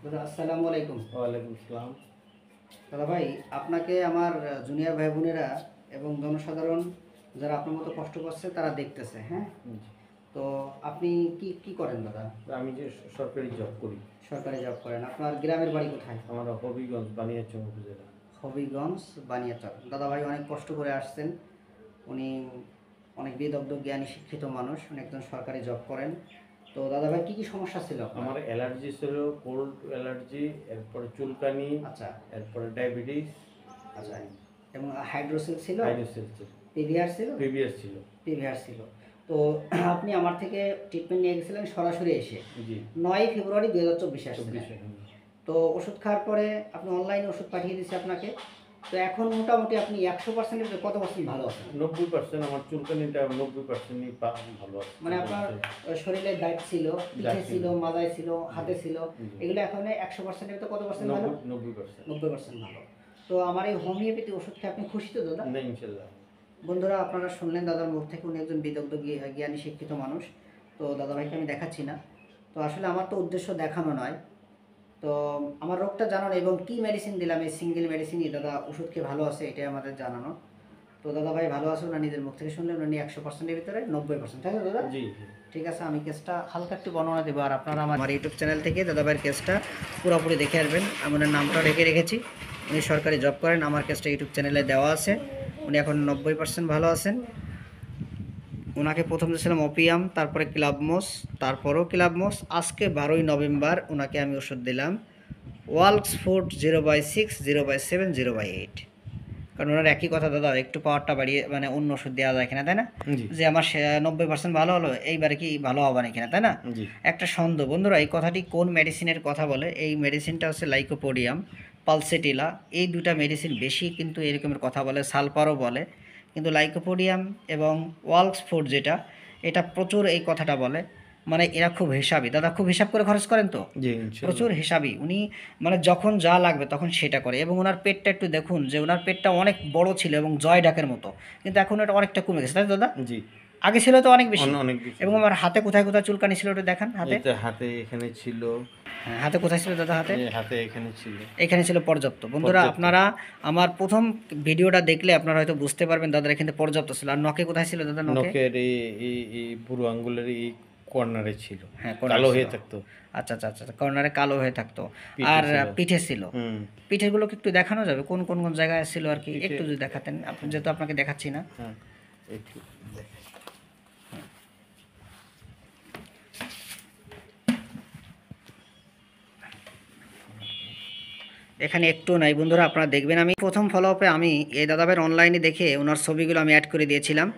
দাদা আসসালামু আলাইকুম। ওয়ালাইকুম আসসালাম। দাদা ভাই, আপনাকে আমার জুনিয়র ভাই বোনেরা এবং জনসাধারণ যারা আপনার মতো কষ্ট করছে তারা দেখতেছে, হ্যাঁ। জি। তো আপনি কি কি করেন দাদা? আমি যে সরকারি জব করি। সরকারি জব করেন। আপনার গ্রামের বাড়ি কোথায়? আমার হবিগঞ্জ বানিয়াচং উপজেলা। হবিগঞ্জ, বানিয়াচক। দাদা ভাই অনেক কষ্ট করে আসছেন। উনি অনেক বিদগ্ধ জ্ঞানী শিক্ষিত মানুষ, উনি একজন সরকারি জব করেন। তো দাদা ভাই কি কি সমস্যা ছিল আপনার? আমার অ্যালার্জি ছিল, কোল্ড অ্যালার্জি, এরপরে চুলকানি, আচ্ছা এরপরে ডায়াবেটিস, আচ্ছা। এবং হাইড্রোসিল ছিল, হাইড্রোসেল ছিল, পিভিআর ছিল, প্রিভিয়াস ছিল। পিভিআর ছিল। তো আপনি আমার থেকে ট্রিটমেন্ট নিয়ে গেছিলেন সরাসরি এসে জি। 9 ফেব্রুয়ারি 2024 আসছিলেন। 24 তো ওষুধ খাওয়ার পরে আপনি অনলাইনে ওষুধ পাঠিয়ে দিয়েছি আপনাকে। তো এখন মোটামুটি আপনি 100% কত পার্সেন্ট ভালো আছেন? 90% আমার চুলকানিটা 90%ই ভালো আছে। মানে আপনার শরীরে দাগ ছিল, পিঠে ছিল, মাথায় ছিল, হাতে ছিল, এগুলো এখন 100%-এর তো কত পার্সেন্ট ভালো? 90%। 90% ভালো। তো আমার এই হোমিওপ্যাথি ওষুধ খেয়ে আপনি খুশি তো দাদা? না, ইনশাল্লাহ। বন্ধুরা, আপনারা শুনলেন দাদার মুখ থেকে, উনি একজন বিদগ্ধ জ্ঞানী শিক্ষিত মানুষ। তো দাদাভাইকে আমি দেখাচ্ছি না। তো আসলে আমার তো উদ্দেশ্য দেখানো নয়। তো আমার রোগটা জানানো এবং কী মেডিসিন দিলাম, এই সিঙ্গেল মেডিসিনই দাদা ওষুধ খেয়ে ভালো আছে, এটাই আমাদের জানানো। তো দাদাভাই ভালো আছে, ওনার নিজের মুখ থেকে শুনলেন উনি 100%-এর ভিতরে 90%, তাই তো দাদা? জি। ঠিক আছে, আমি কেসটা হালকা একটু বর্ণনা দেবো, আর আপনারা আমার ইউটিউব চ্যানেল থেকে দাদাভাইয়ের কেসটা পুরোপুরি দেখে আসবেন। আমি ওনার নামটাও রেখে রেখেছি, উনি সরকারি জব করেন, আমার কেসটা ইউটিউব চ্যানেলে দেওয়া আছে। উনি এখন 90% ভালো আছেন। ওনাকে প্রথম দিয়েছিলাম ওপিয়াম, তারপরে ক্লাবমোস, তারপরও ক্লাবমোস। আজকে 12ই নভেম্বর ওনাকে আমি ওষুধ দিলাম ওয়ালক্স ফুড 0/6, 0/7, 0/8। কারণ ওনার একই কথা দাদা, একটু পাওয়ারটা বাড়িয়ে মানে অন্য ওষুধ দেওয়া যায় কিনা, তাই না? যে আমার 90% ভালো হলো, এইবারে কি ভালো হবে না কিনা, তাই না? একটা সন্দেহ। বন্ধুরা, এই কথাটি কোন মেডিসিনের কথা বলে? এই মেডিসিনটা হচ্ছে লাইকোপোডিয়াম, পালসেটিলা। এই দুটা মেডিসিন বেশি কিন্তু এরকমের কথা বলে, সালফারও বলে। কিন্তু লাইকোপোডিয়াম এবং ওয়ালক্স ফুড যেটা, এটা প্রচুর এই কথাটা বলে। মানে এরা খুব হিসাবি দাদা, খুব হিসাব করে খরচ করেন তো, প্রচুর হিসাবি উনি। মানে যখন যা লাগবে তখন সেটা করে। এবং ওনার পেটটা একটু দেখুন, যে ওনার পেটটা অনেক বড় ছিল এবং জয় ডাকের মতো, কিন্তু এখন এটা অনেকটা কমে গেছে, তাই দাদা? জি। আগে ছিল তো অনেক বেশি। অনেক বেশি। এবং আমার হাতে কোথায় কোথায় চুলকানি ছিল একটু দেখান। হাতে এখানে ছিল। হ্যাঁ, হাতে কোথায় ছিল দাদা? হাতে এখানে ছিল। এখানে ছিল পর্যাপ্ত। বন্ধুরা, আপনারা আমার প্রথম ভিডিওটা দেখলে আপনারা হয়তো বুঝতে পারবেন দাদার এখানে পর্যাপ্ত ছিল। আর নখে কোথায় ছিল দাদা? নখের এই বুড়ো আঙ্গুলের এই কর্নারে ছিল। হ্যাঁ, কালো হয়ে থাকতো। আচ্ছা আচ্ছা আচ্ছা, কর্নারে কালো হয়ে থাকতো। আর পিঠে ছিল। পিঠেগুলো কি একটু দেখানো যাবে কোন কোন কোন জায়গায় ছিল আর কি? একটু যদি দেখাতেন, আপনি যেহেতু আপনাকে দেখাচ্ছি না। হ্যাঁ, একটু এখানে একটু নাই বন্ধুরা, আপনারা দেখবেন। আমি প্রথম ফলো আপে আমি এই দাদাভাইয়ের অনলাইনে দেখে ওনার ছবিগুলো আমি অ্যাড করে দিয়েছিলাম।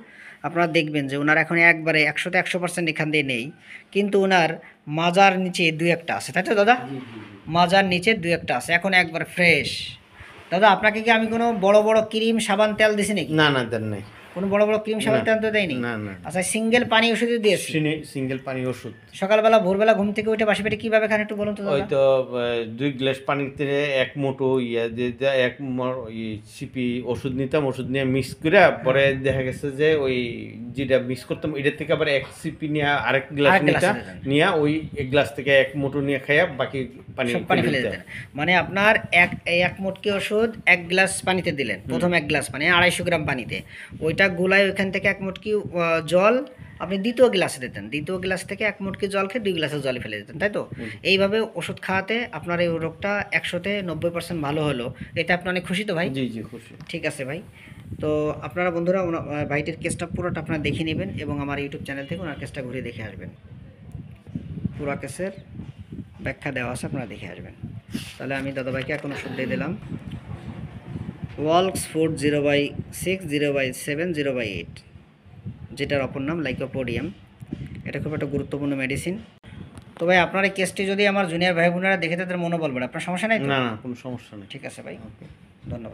আপনারা দেখবেন যে ওনার এখন একবারে 100% এখান দিয়ে নেই, কিন্তু ওনার মাজার নিচে 2-1টা আছে, তাই তো দাদা? মাজার নিচে 2-1টা আছে, এখন একবারে ফ্রেশ। দাদা, আপনাকে কি আমি কোনো বড় বড় ক্রিম, সাবান, তেল দিছি নাকি? না না, দেন নাই। কোনো বড় বড় ক্রিম, সাবান, তেল তো দেয়নি? না না। আচ্ছা, সিঙ্গেল পানি ওষুধই দিয়েছি। সিঙ্গেল পানি ওষুধ। সকালবেলা ভোরবেলা ঘুম থেকে উঠে বাসি পেটে কীভাবে খান একটু বলুন তো ওই দাদা? তো 2 গ্লাস পানিতে 1 মুঠো সিপি ওষুধ নিতাম, ওষুধ নিয়ে মিক্স করে পরে দেখা গেছে যে ওই যেটা মিক্স করতাম এটার থেকে আবার 1 সিপি নিয়ে আরেক গ্লাস নিয়ে ওই 1 গ্লাস থেকে 1 মুঠো নিয়ে খাইয়া বাকি পানি ফেলে দিতেন। মানে আপনার এক মুটকি ওষুধ 1 গ্লাস পানিতে দিলেন, প্রথম 1 গ্লাস মানে 250 গ্রাম পানিতে, ওইটা গুলাই ওইখান থেকে 1 মুটকি জল আপনি দ্বিতীয় গ্লাসে দিতেন, দ্বিতীয় গ্লাস থেকে 1 মুটকি জল খেয়ে 2 গ্লাসে জলে ফেলে দিতেন, তাই তো? এইভাবে ওষুধ খাওয়াতে আপনার এই রোগটা 100-তে 90% ভালো হলো। এতে আপনি অনেক খুশি তো ভাই? জি জি, খুশি। ঠিক আছে ভাই। তো আপনারা বন্ধুরা ভাইটির কেসটা পুরোটা আপনারা দেখে নেবেন এবং আমার ইউটিউব চ্যানেল থেকে ওনার কেসটা ঘুরে দেখে আসবেন। পুরো কেসের ব্যাখ্যা দেওয়া আছে, আপনারা দেখে আসবেন। তাহলে আমি দাদাভাইকে এখন ওষুধ দিয়ে দিলাম ওয়ালক্স ফুড 0/6, 0/7, 0/8, যেটার অপর নাম লাইকোপোডিয়াম। এটা খুব একটা গুরুত্বপূর্ণ মেডিসিন। তো ভাই, আপনার এই কেসটি যদি আমার জুনিয়র ভাই বোনেরা দেখে তাদের মনোবল বাড়ে, আপনার সমস্যা নেই তো? না না, কোনো সমস্যা নেই। ঠিক আছে ভাই, ধন্যবাদ।